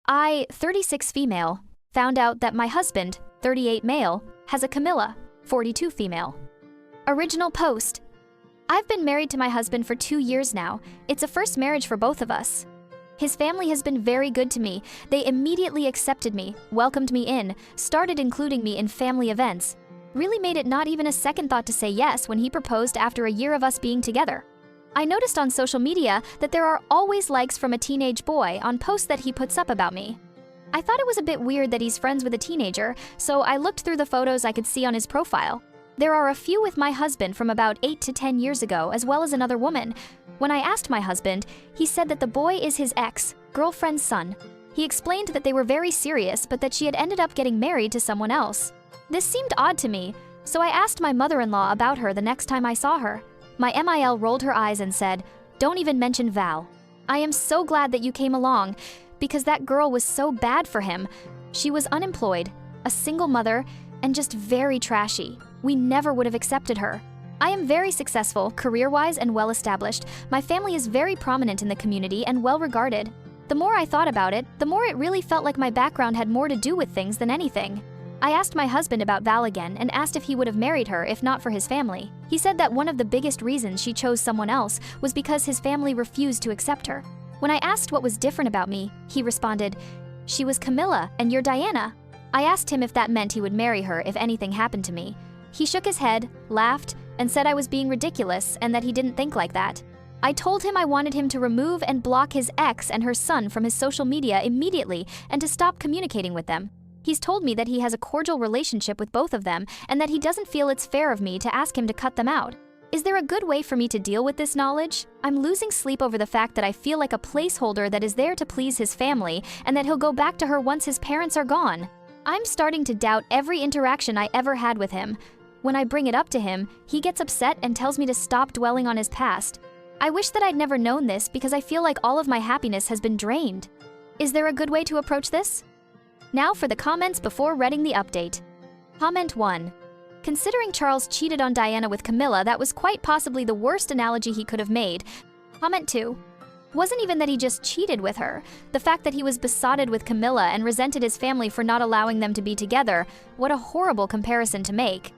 I, 36 female, found out that my husband, 38 male, has a Camilla, 42 female. Original post. I've been married to my husband for 2 years now. It's a first marriage for both of us. His family has been very good to me. They immediately accepted me, welcomed me in, started including me in family events. Really made it not even a second thought to say yes when he proposed after a year of us being together. I noticed on social media that there are always likes from a teenage boy on posts that he puts up about me. I thought it was a bit weird that he's friends with a teenager, so I looked through the photos I could see on his profile. There are a few with my husband from about 8 to 10 years ago, as well as another woman. When I asked my husband, he said that the boy is his ex-girlfriend's son. He explained that they were very serious, but that she had ended up getting married to someone else. This seemed odd to me, so I asked my mother-in-law about her the next time I saw her. My MIL rolled her eyes and said, "Don't even mention Val. I am so glad that you came along, because that girl was so bad for him. She was unemployed, a single mother, and just very trashy. We never would have accepted her. I am very successful, career-wise and well-established. My family is very prominent in the community and well-regarded. The more I thought about it, the more it really felt like my background had more to do with things than anything." I asked my husband about Val again and asked if he would have married her if not for his family. He said that one of the biggest reasons she chose someone else was because his family refused to accept her. When I asked what was different about me, he responded, "She was Camilla and you're Diana." I asked him if that meant he would marry her if anything happened to me. He shook his head, laughed, and said I was being ridiculous and that he didn't think like that. I told him I wanted him to remove and block his ex and her son from his social media immediately and to stop communicating with them. He's told me that he has a cordial relationship with both of them and that he doesn't feel it's fair of me to ask him to cut them out. Is there a good way for me to deal with this knowledge? I'm losing sleep over the fact that I feel like a placeholder that is there to please his family and that he'll go back to her once his parents are gone. I'm starting to doubt every interaction I ever had with him. When I bring it up to him, he gets upset and tells me to stop dwelling on his past. I wish that I'd never known this because I feel like all of my happiness has been drained. Is there a good way to approach this? Now for the comments before reading the update. Comment 1. Considering Charles cheated on Diana with Camilla, that was quite possibly the worst analogy he could have made. Comment 2. Wasn't even that he just cheated with her. The fact that he was besotted with Camilla and resented his family for not allowing them to be together. What a horrible comparison to make.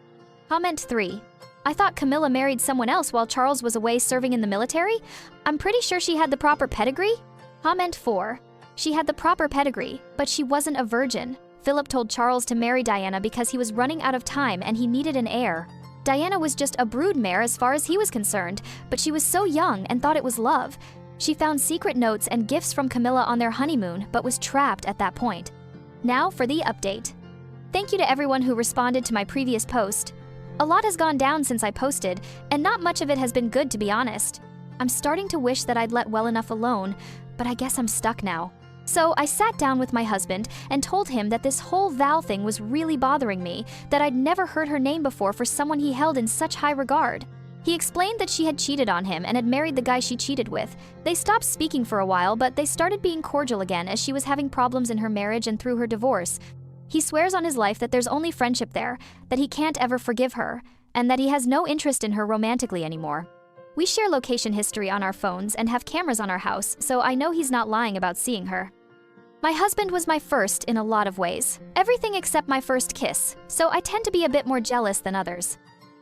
Comment 3. I thought Camilla married someone else while Charles was away serving in the military? I'm pretty sure she had the proper pedigree. Comment 4. She had the proper pedigree, but she wasn't a virgin. Philip told Charles to marry Diana because he was running out of time and he needed an heir. Diana was just a broodmare as far as he was concerned, but she was so young and thought it was love. She found secret notes and gifts from Camilla on their honeymoon, but was trapped at that point. Now for the update. Thank you to everyone who responded to my previous post. A lot has gone down since I posted, and not much of it has been good, to be honest. I'm starting to wish that I'd let well enough alone, but I guess I'm stuck now. So I sat down with my husband and told him that this whole Val thing was really bothering me, that I'd never heard her name before for someone he held in such high regard. He explained that she had cheated on him and had married the guy she cheated with. They stopped speaking for a while, but they started being cordial again as she was having problems in her marriage and through her divorce. He swears on his life that there's only friendship there, that he can't ever forgive her, and that he has no interest in her romantically anymore. We share location history on our phones and have cameras on our house, so I know he's not lying about seeing her. My husband was my first in a lot of ways. Everything except my first kiss, so I tend to be a bit more jealous than others.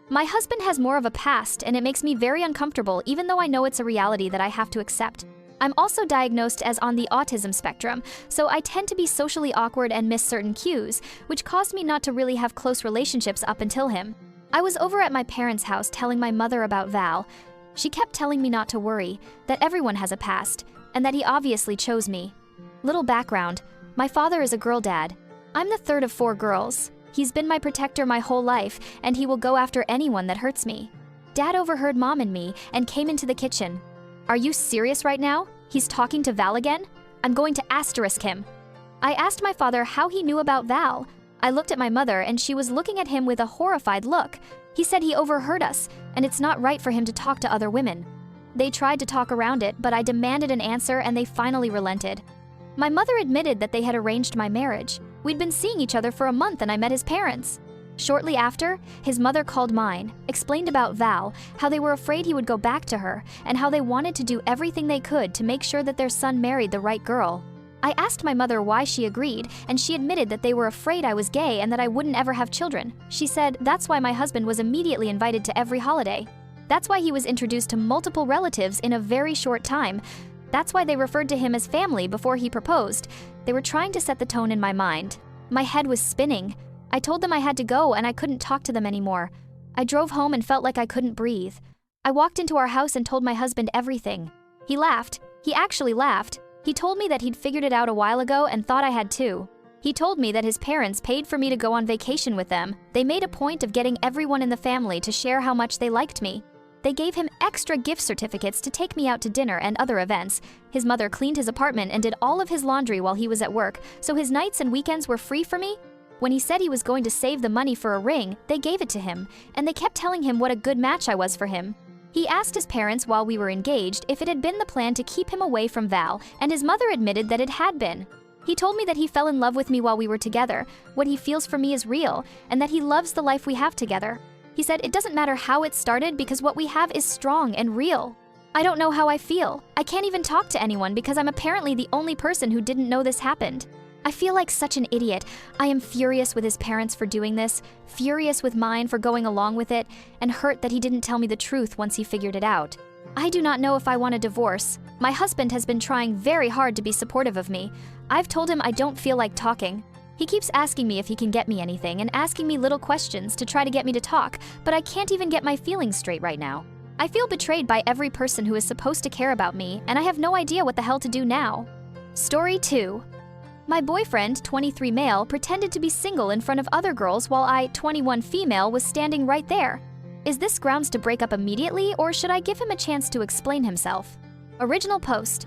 My husband has more of a past, and it makes me very uncomfortable even though I know it's a reality that I have to accept. I'm also diagnosed as on the autism spectrum, so I tend to be socially awkward and miss certain cues, which caused me not to really have close relationships up until him. I was over at my parents' house telling my mother about Val. She kept telling me not to worry, that everyone has a past, and that he obviously chose me. Little background, my father is a girl dad. I'm the third of 4 girls. He's been my protector my whole life, and he will go after anyone that hurts me. Dad overheard Mom and me and came into the kitchen. "Are you serious right now? He's talking to Val again? I'm going to asterisk him." I asked my father how he knew about Val. I looked at my mother and she was looking at him with a horrified look. He said he overheard us, and it's not right for him to talk to other women. They tried to talk around it, but I demanded an answer and they finally relented. My mother admitted that they had arranged my marriage. We'd been seeing each other for a month and I met his parents. Shortly after, his mother called mine, explained about Val, how they were afraid he would go back to her, and how they wanted to do everything they could to make sure that their son married the right girl. I asked my mother why she agreed, and she admitted that they were afraid I was gay and that I wouldn't ever have children. She said that's why my husband was immediately invited to every holiday. That's why he was introduced to multiple relatives in a very short time. That's why they referred to him as family before he proposed. They were trying to set the tone in my mind. My head was spinning. I told them I had to go and I couldn't talk to them anymore. I drove home and felt like I couldn't breathe. I walked into our house and told my husband everything. He laughed. He actually laughed. He told me that he'd figured it out a while ago and thought I had too. He told me that his parents paid for me to go on vacation with them. They made a point of getting everyone in the family to share how much they liked me. They gave him extra gift certificates to take me out to dinner and other events. His mother cleaned his apartment and did all of his laundry while he was at work, so his nights and weekends were free for me. When he said he was going to save the money for a ring, they gave it to him, and they kept telling him what a good match I was for him. He asked his parents while we were engaged if it had been the plan to keep him away from Val, and his mother admitted that it had been. He told me that he fell in love with me while we were together, what he feels for me is real, and that he loves the life we have together. He said it doesn't matter how it started because what we have is strong and real. I don't know how I feel. I can't even talk to anyone because I'm apparently the only person who didn't know this happened. I feel like such an idiot. I am furious with his parents for doing this, furious with mine for going along with it, and hurt that he didn't tell me the truth once he figured it out. I do not know if I want a divorce. My husband has been trying very hard to be supportive of me. I've told him I don't feel like talking. He keeps asking me if he can get me anything and asking me little questions to try to get me to talk, but I can't even get my feelings straight right now. I feel betrayed by every person who is supposed to care about me, and I have no idea what the hell to do now. Story 2. My boyfriend, 23 male, pretended to be single in front of other girls while I, 21 female, was standing right there. Is this grounds to break up immediately, or should I give him a chance to explain himself? Original post.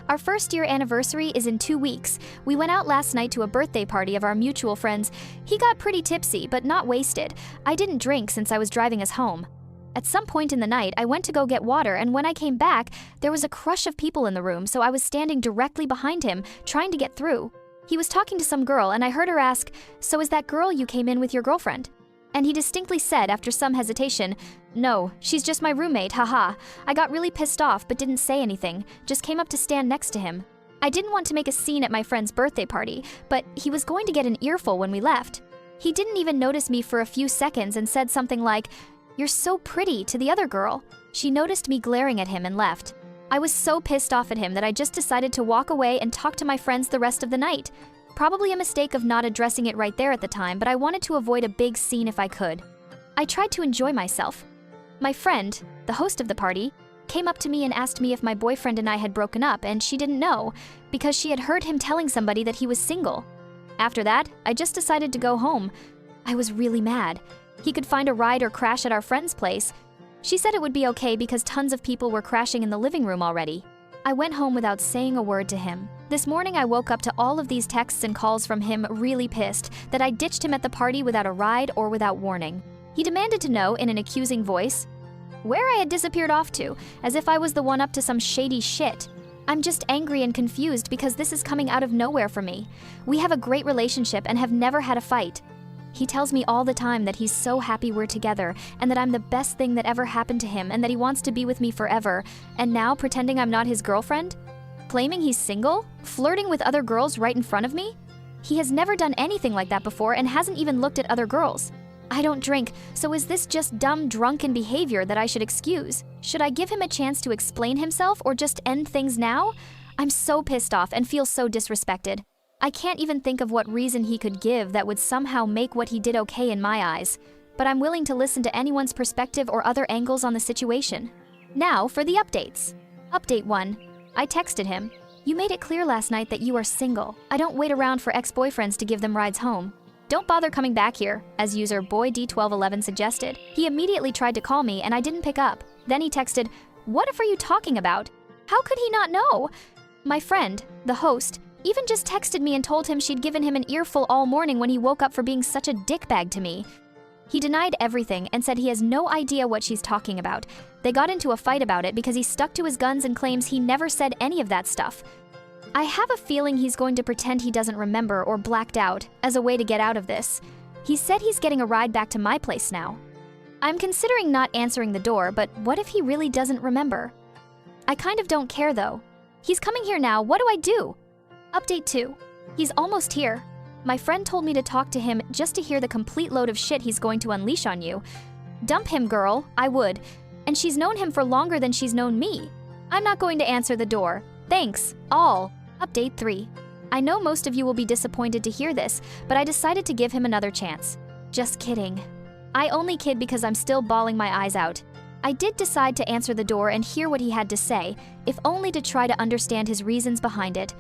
Our first-year anniversary is in 2 weeks. We went out last night to a birthday party of our mutual friends. He got pretty tipsy, but not wasted. I didn't drink since I was driving us home. At some point in the night, I went to go get water, and when I came back, there was a crush of people in the room, so I was standing directly behind him, trying to get through. He was talking to some girl, and I heard her ask, "So is that girl you came in with your girlfriend?" And he distinctly said, after some hesitation, "No, she's just my roommate, haha." I got really pissed off but didn't say anything, just came up to stand next to him. I didn't want to make a scene at my friend's birthday party, but he was going to get an earful when we left. He didn't even notice me for a few seconds and said something like, "You're so pretty," to the other girl. She noticed me glaring at him and left. I was so pissed off at him that I just decided to walk away and talk to my friends the rest of the night. Probably a mistake of not addressing it right there at the time, but I wanted to avoid a big scene if I could. I tried to enjoy myself. My friend, the host of the party, came up to me and asked me if my boyfriend and I had broken up, and she didn't know, because she had heard him telling somebody that he was single. After that, I just decided to go home. I was really mad. He could find a ride or crash at our friend's place. She said it would be okay because tons of people were crashing in the living room already. I went home without saying a word to him. This morning I woke up to all of these texts and calls from him, really pissed that I ditched him at the party without a ride or without warning. He demanded to know, in an accusing voice, where I had disappeared off to, as if I was the one up to some shady shit. I'm just angry and confused because this is coming out of nowhere for me. We have a great relationship and have never had a fight. He tells me all the time that he's so happy we're together and that I'm the best thing that ever happened to him and that he wants to be with me forever, and now pretending I'm not his girlfriend? Claiming he's single? Flirting with other girls right in front of me? He has never done anything like that before and hasn't even looked at other girls. I don't drink, so is this just dumb, drunken behavior that I should excuse? Should I give him a chance to explain himself or just end things now? I'm so pissed off and feel so disrespected. I can't even think of what reason he could give that would somehow make what he did okay in my eyes, but I'm willing to listen to anyone's perspective or other angles on the situation. Now for the updates. Update 1. I texted him, "You made it clear last night that you are single. I don't wait around for ex-boyfriends to give them rides home. Don't bother coming back here," as user BoyD1211 suggested. He immediately tried to call me and I didn't pick up. Then he texted, "What are you talking about? How could he not know?" My friend, the host, even just texted me and told him she'd given him an earful all morning when he woke up for being such a dickbag to me. He denied everything and said he has no idea what she's talking about. They got into a fight about it because he stuck to his guns and claims he never said any of that stuff. I have a feeling he's going to pretend he doesn't remember or blacked out as a way to get out of this. He said he's getting a ride back to my place now. I'm considering not answering the door, but what if he really doesn't remember? I kind of don't care though. He's coming here now, what do I do? Update 2. He's almost here. My friend told me to talk to him just to hear the complete load of shit he's going to unleash on you. Dump him, girl. I would. And she's known him for longer than she's known me. I'm not going to answer the door. Thanks. All. Update 3. I know most of you will be disappointed to hear this, but I decided to give him another chance. Just kidding. I only kid because I'm still bawling my eyes out. I did decide to answer the door and hear what he had to say, if only to try to understand his reasons behind it.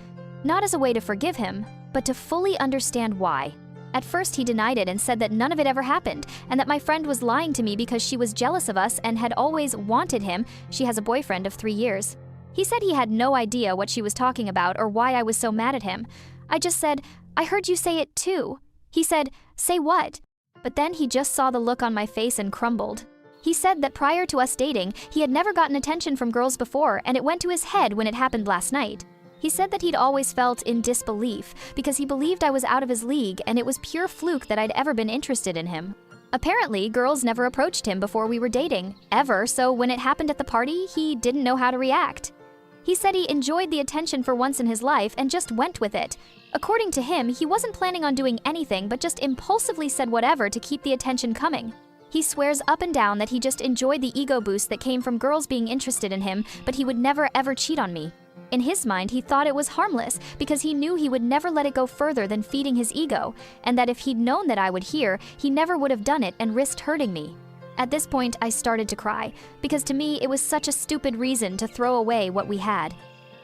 Not as a way to forgive him, but to fully understand why. At first he denied it and said that none of it ever happened, and that my friend was lying to me because she was jealous of us and had always wanted him. She has a boyfriend of 3 years. He said he had no idea what she was talking about or why I was so mad at him. I just said, I heard you say it too. He said, say what? But then he just saw the look on my face and crumbled. He said that prior to us dating, he had never gotten attention from girls before, and it went to his head when it happened last night. He said that he'd always felt in disbelief because he believed I was out of his league and it was pure fluke that I'd ever been interested in him. Apparently, girls never approached him before we were dating, ever, so when it happened at the party, he didn't know how to react. He said he enjoyed the attention for once in his life and just went with it. According to him, he wasn't planning on doing anything but just impulsively said whatever to keep the attention coming. He swears up and down that he just enjoyed the ego boost that came from girls being interested in him, but he would never ever cheat on me. In his mind, he thought it was harmless because he knew he would never let it go further than feeding his ego, and that if he'd known that I would hear, he never would have done it and risked hurting me. At this point, I started to cry, because to me, it was such a stupid reason to throw away what we had.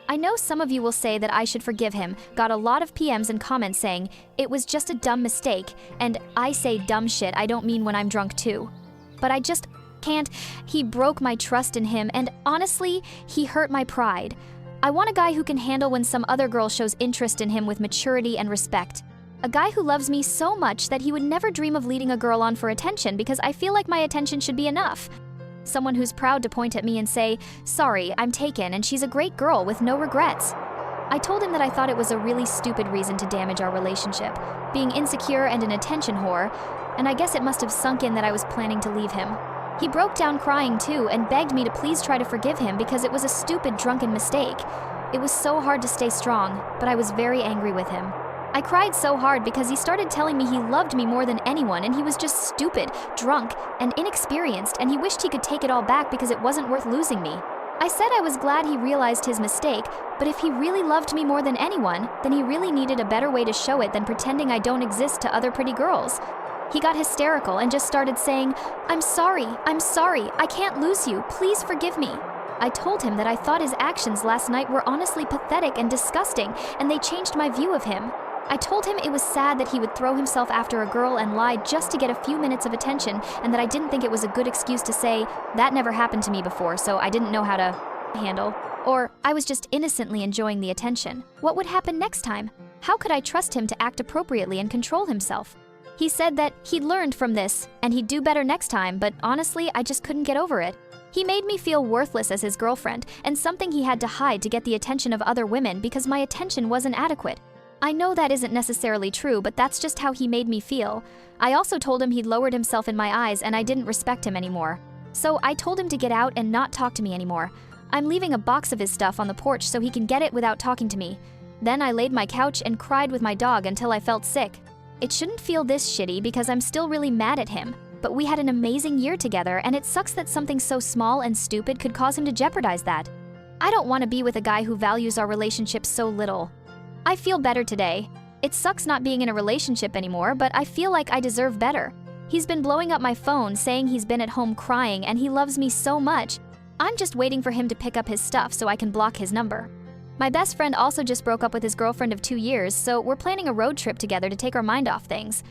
I know some of you will say that I should forgive him, got a lot of PMs and comments saying, it was just a dumb mistake, and I say dumb shit I don't mean when I'm drunk too. But I just can't. He broke my trust in him, and honestly, he hurt my pride. I want a guy who can handle when some other girl shows interest in him with maturity and respect. A guy who loves me so much that he would never dream of leading a girl on for attention because I feel like my attention should be enough. Someone who's proud to point at me and say, sorry, I'm taken and she's a great girl with no regrets. I told him that I thought it was a really stupid reason to damage our relationship, being insecure and an attention whore, and I guess it must have sunk in that I was planning to leave him. He broke down crying too and begged me to please try to forgive him because it was a stupid drunken mistake. It was so hard to stay strong, but I was very angry with him. I cried so hard because he started telling me he loved me more than anyone and he was just stupid, drunk, and inexperienced, and he wished he could take it all back because it wasn't worth losing me. I said I was glad he realized his mistake, but if he really loved me more than anyone, then he really needed a better way to show it than pretending I don't exist to other pretty girls. He got hysterical and just started saying, I'm sorry, I can't lose you, please forgive me. I told him that I thought his actions last night were honestly pathetic and disgusting, and they changed my view of him. I told him it was sad that he would throw himself after a girl and lie just to get a few minutes of attention, and that I didn't think it was a good excuse to say, that never happened to me before, so I didn't know how to handle. Or, I was just innocently enjoying the attention. What would happen next time? How could I trust him to act appropriately and control himself? He said that he'd learned from this, and he'd do better next time, but honestly, I just couldn't get over it. He made me feel worthless as his girlfriend, and something he had to hide to get the attention of other women because my attention wasn't adequate. I know that isn't necessarily true, but that's just how he made me feel. I also told him he'd lowered himself in my eyes and I didn't respect him anymore. So I told him to get out and not talk to me anymore. I'm leaving a box of his stuff on the porch so he can get it without talking to me. Then I laid my couch and cried with my dog until I felt sick. It shouldn't feel this shitty because I'm still really mad at him. But we had an amazing year together and it sucks that something so small and stupid could cause him to jeopardize that. I don't want to be with a guy who values our relationship so little. I feel better today. It sucks not being in a relationship anymore, but I feel like I deserve better. He's been blowing up my phone saying he's been at home crying and he loves me so much. I'm just waiting for him to pick up his stuff so I can block his number. My best friend also just broke up with his girlfriend of 2 years, so we're planning a road trip together to take our mind off things.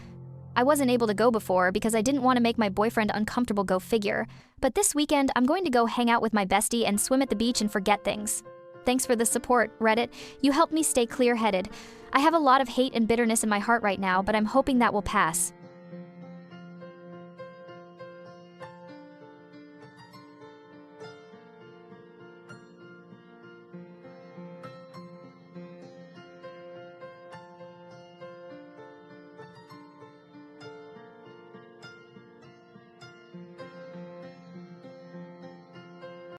I wasn't able to go before because I didn't want to make my boyfriend uncomfortable, go figure. But this weekend, I'm going to go hang out with my bestie and swim at the beach and forget things. Thanks for the support, Reddit. You helped me stay clear-headed. I have a lot of hate and bitterness in my heart right now, but I'm hoping that will pass.